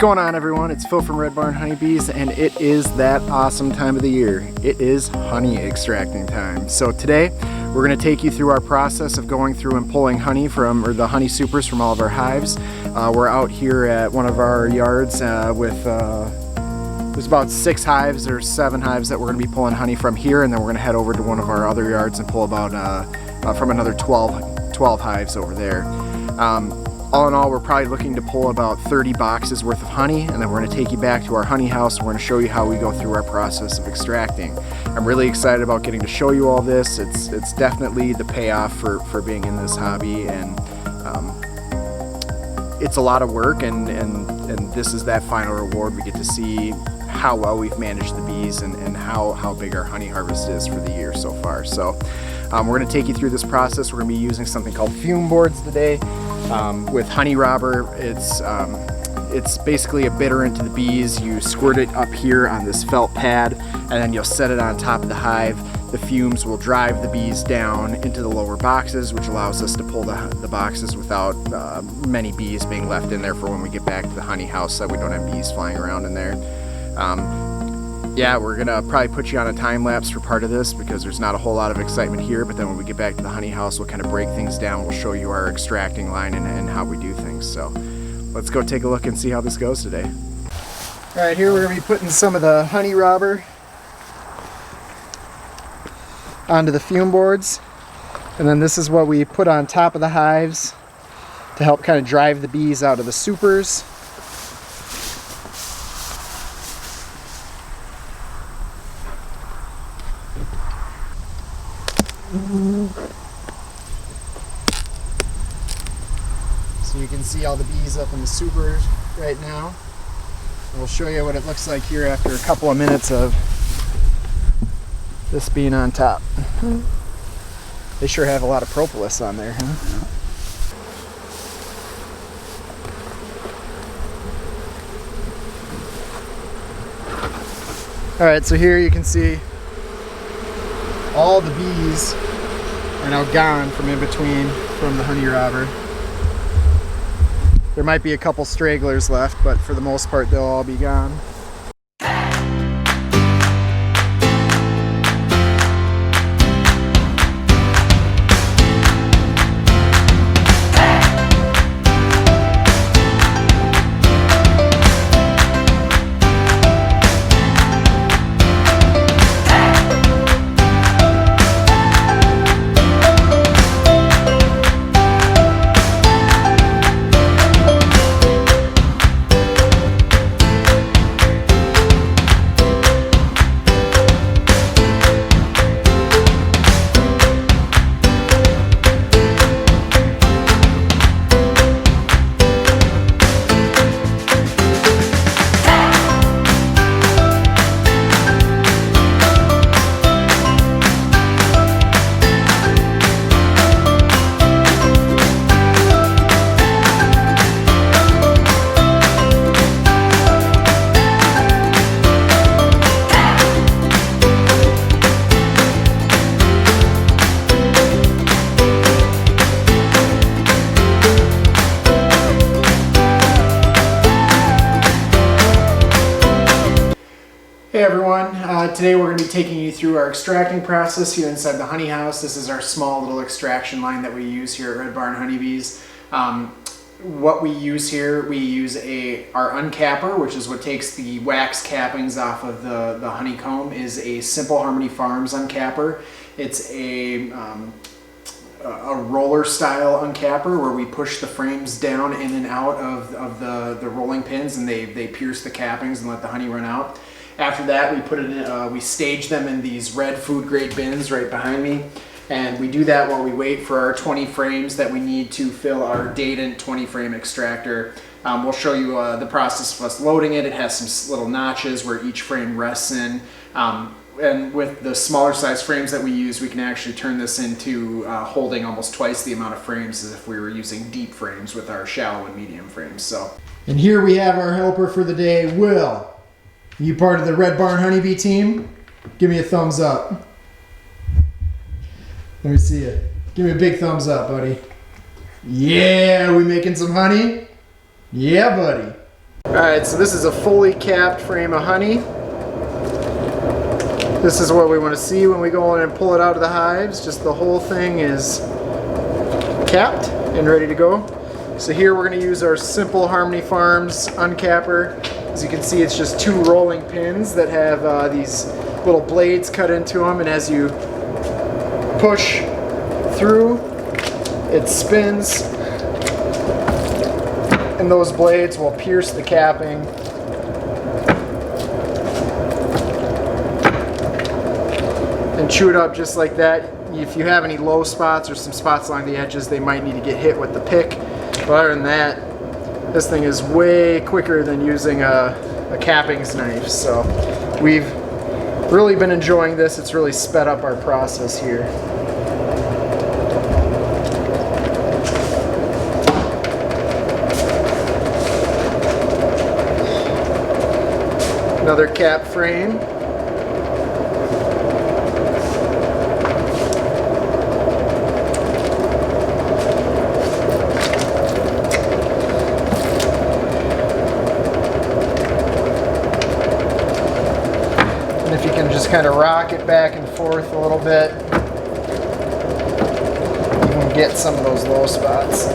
going on, everyone? It's Phil from Red Barn Honeybees, and it is that awesome time of the year. It is honey extracting time. So today we're going to take you through our process of going through and pulling honey from, or the honey supers from all of our hives. We're out here at one of our yards with there's about 6 hives or 7 hives that we're going to be pulling honey from here, and then we're going to head over to one of our other yards and pull about from another 12 hives over there. All in all, we're probably looking to pull about 30 boxes worth of honey, and then we're going to take you back to our honey house and we're going to show you how we go through our process of extracting. I'm really excited about getting to show you all this. It's definitely the payoff for being in this hobby, and it's a lot of work, and this is that final reward. We get to see how well we've managed the bees and how big our honey harvest is for the year so far. So we're going to take you through this process. We're going to be using something called fume boards today. With honey robber, it's basically a bitter into the bees. You squirt it up here on this felt pad, and then you'll set it on top of the hive. The fumes will drive the bees down into the lower boxes, which allows us to pull the boxes without many bees being left in there for when we get back to the honey house, so that we don't have bees flying around in there. Yeah, we're gonna probably put you on a time lapse for part of this because there's not a whole lot of excitement here, but then when we get back to the honey house, we'll kind of break things down. We'll show you our extracting line and how we do things. So let's go take a look and see how this goes today. All right, here we're gonna be putting some of the honey robber onto the fume boards, and then this is what we put on top of the hives to help kind of drive the bees out of the supers. So you can see all the bees up in the super right now. And we'll show you what it looks like here after a couple of minutes of this being on top. They sure have a lot of propolis on there, huh? All right, so here you can see all the bees are now gone from in between from the honey robber. There might be a couple stragglers left, but for the most part they'll all be gone. Hey everyone, today we're going to be taking you through our extracting process here inside the honey house. This is our small little extraction line that we use here at Red Barn Honeybees. What we use here, we use our Uncapper, which is what takes the wax cappings off of the honeycomb, is a Simple Harmony Farms Uncapper. It's a roller style uncapper where we push the frames down in and out of the rolling pins, and they pierce the cappings and let the honey run out. After that, we put it in, we stage them in these red food grade bins right behind me, and we do that while we wait for our 20 frames that we need to fill our Dadant 20 frame extractor. We'll show you the process of us loading it. It has some little notches where each frame rests in. And with the smaller size frames that we use, we can actually turn this into holding almost twice the amount of frames as if we were using deep frames with our shallow and medium frames. And here we have our helper for the day, Will. You part of the Red Barn Honeybee team? Give me a thumbs up. Let me see it. Give me a big thumbs up, buddy. Yeah, we making some honey? Yeah, buddy. Alright, so this is a fully capped frame of honey. This is what we want to see when we go in and pull it out of the hives. Just the whole thing is capped and ready to go. So here we're going to use our simple Harmony Farms Uncapper. As you can see, it's just 2 rolling pins that have these little blades cut into them, and as you push through, it spins, and those blades will pierce the capping. And chew it up just like that. If you have any low spots or some spots along the edges, they might need to get hit with the pick. But other than that, this thing is way quicker than using a cappings knife. So we've really been enjoying this. It's really sped up our process here. Another cap frame. And if you can just kind of rock it back and forth a little bit, you can get some of those low spots.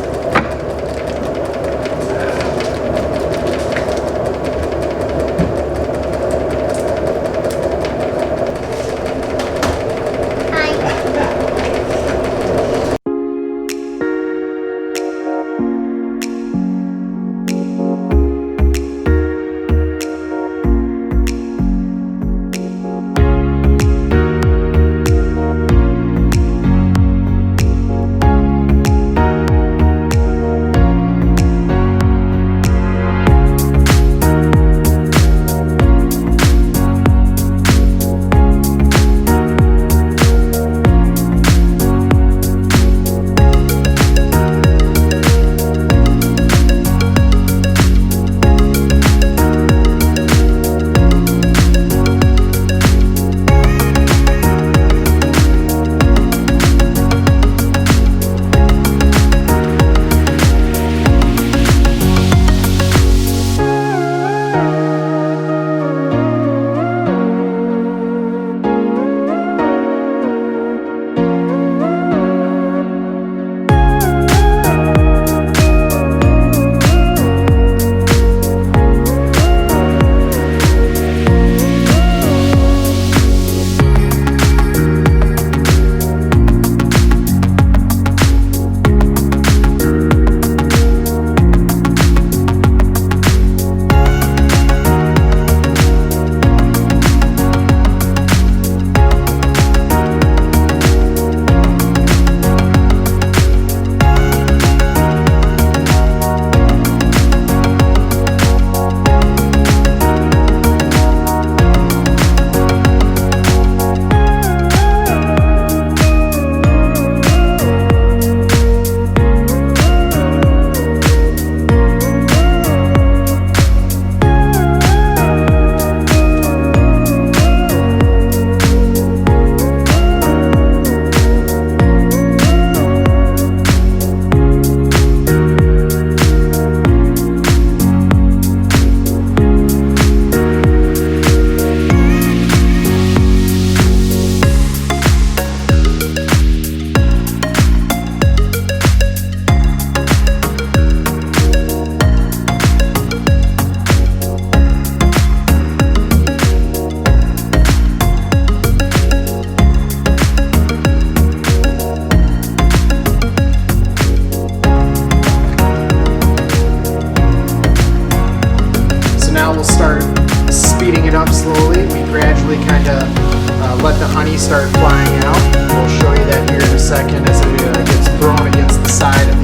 up slowly. We gradually kind of let the honey start flying out. We'll show you that here in a second as it gets thrown against the side